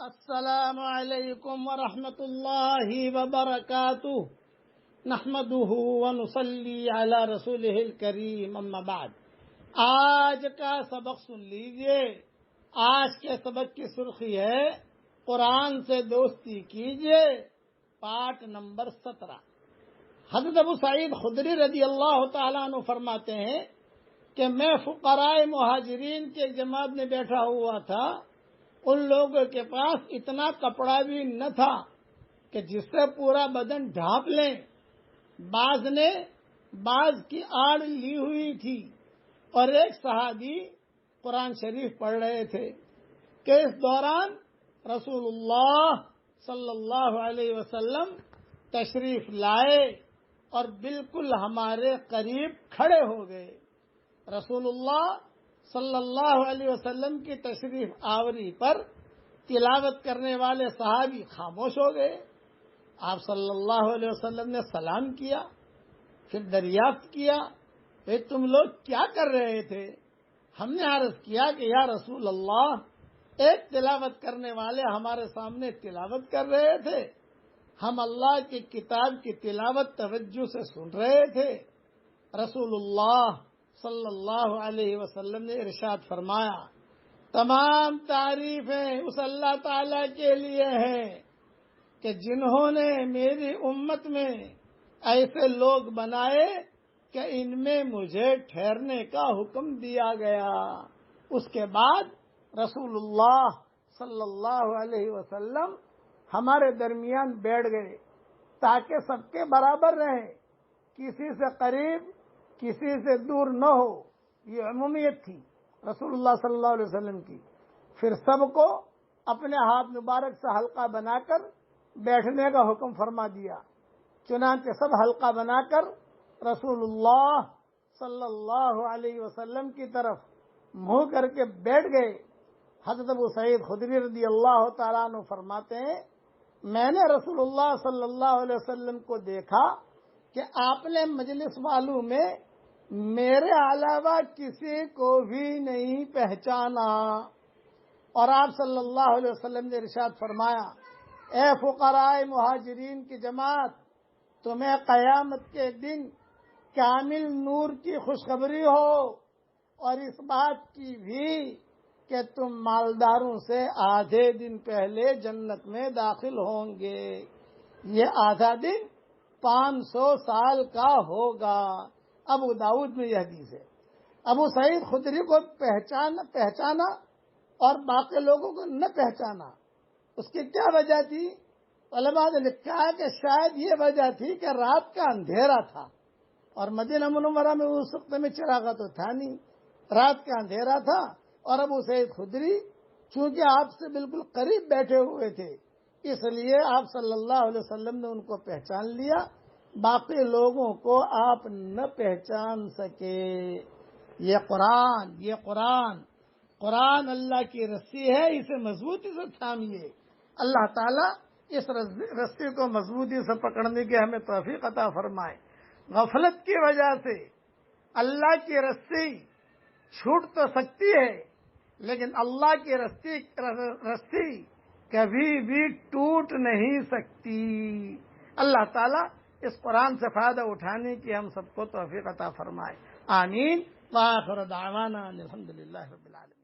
السلام علیکم ورحمۃ اللہ وبرکاتہ نحمده ونصلی علی رسولہ الکریم اما بعد۔ آج کا سبق سن لیجئے۔ آج کے سبق کی سرخی ہے قرآن سے دوستی کیجئے، پارٹ نمبر 17۔ حضرت ابو سعید خدری رضی اللہ تعالیٰ عنہ فرماتے ہیں کہ میں فقراء مہاجرین کی ایک جماعت میں بیٹھا ہوا تھا۔ ان لوگوں کے پاس اتنا کپڑا بھی نہ تھا کہ جس سے پورا بدن ڈھانپ لیں۔ بعض نے بعض کی آڑ لی ہوئی تھی اور ایک صحابی قرآن شریف پڑھ رہے تھے کہ اس دوران رسول اللہ صلی اللہ علیہ وسلم تشریف لائے اور بالکل ہمارے قریب کھڑے ہو گئے۔ رسول اللہ صلی اللہ علیہ وسلم کی تشریف آوری پر تلاوت کرنے والے صحابی خاموش ہو گئے۔ آپ صلی اللہ علیہ وسلم نے سلام کیا، پھر دریافت کیا کہ تم لوگ کیا کر رہے تھے؟ ہم نے عرض کیا کہ یا رسول اللہ، ایک تلاوت کرنے والے ہمارے سامنے تلاوت کر رہے تھے، ہم اللہ کی کتاب کی تلاوت توجہ سے سن رہے تھے۔ رسول اللہ صلی اللہ علیہ وسلم نے ارشاد فرمایا، تمام تعریفیں اس اللہ تعالی کے لیے ہیں کہ جنہوں نے میری امت میں ایسے لوگ بنائے کہ ان میں مجھے ٹھہرنے کا حکم دیا گیا۔ اس کے بعد رسول اللہ صلی اللہ علیہ وسلم ہمارے درمیان بیٹھ گئے تاکہ سب کے برابر رہیں، کسی سے قریب کسی سے دور نہ ہو۔ یہ عمومیت تھی رسول اللہ صلی اللہ علیہ وسلم کی۔ پھر سب کو اپنے ہاتھ مبارک سے حلقہ بنا کر بیٹھنے کا حکم فرما دیا۔ چنانچہ سب حلقہ بنا کر رسول اللہ صلی اللہ علیہ وسلم کی طرف منہ کر کے بیٹھ گئے۔ حضرت ابو سعید خدری رضی اللہ تعالیٰ عنہ فرماتے ہیں، میں نے رسول اللہ صلی اللہ علیہ وسلم کو دیکھا کہ آپ نے مجلس والوں میں میرے علاوہ کسی کو بھی نہیں پہچانا، اور آپ صلی اللہ علیہ وسلم نے ارشاد فرمایا، اے فقراء مہاجرین کی جماعت، تمہیں قیامت کے دن کامل نور کی خوشخبری ہو، اور اس بات کی بھی کہ تم مالداروں سے آدھے دن پہلے جنت میں داخل ہوں گے۔ یہ آدھا دن 500 سال کا ہوگا۔ ابو داؤد میں یہ حدیث ہے۔ ابو سعید خدری کو پہچانا اور باقی لوگوں کو نہ پہچانا، اس کی کیا وجہ تھی؟ علماء نے لکھا کہ شاید یہ وجہ تھی کہ رات کا اندھیرا تھا، اور مدینہ منورہ میں اس وقت میں چراغا تو تھا نہیں، رات کا اندھیرا تھا، اور ابو سعید خدری چونکہ آپ سے بالکل قریب بیٹھے ہوئے تھے، اس لیے آپ صلی اللہ علیہ وسلم نے ان کو پہچان لیا، باقی لوگوں کو آپ نہ پہچان سکے۔ یہ قرآن اللہ کی رسی ہے، اسے مضبوطی سے تھامیے۔ اللہ تعالیٰ اس رسی کو مضبوطی سے پکڑنے کی ہمیں توفیق عطا فرمائے۔ غفلت کی وجہ سے اللہ کی رسی چھوٹ تو سکتی ہے، لیکن اللہ کی رسی کبھی بھی ٹوٹ نہیں سکتی۔ اللہ تعالیٰ اس قرآن سے فائدہ اٹھانے کی ہم سب کو توفیق عطا فرمائے۔ آمین۔ وآخر دعوانا الحمدللہ رب العالمین۔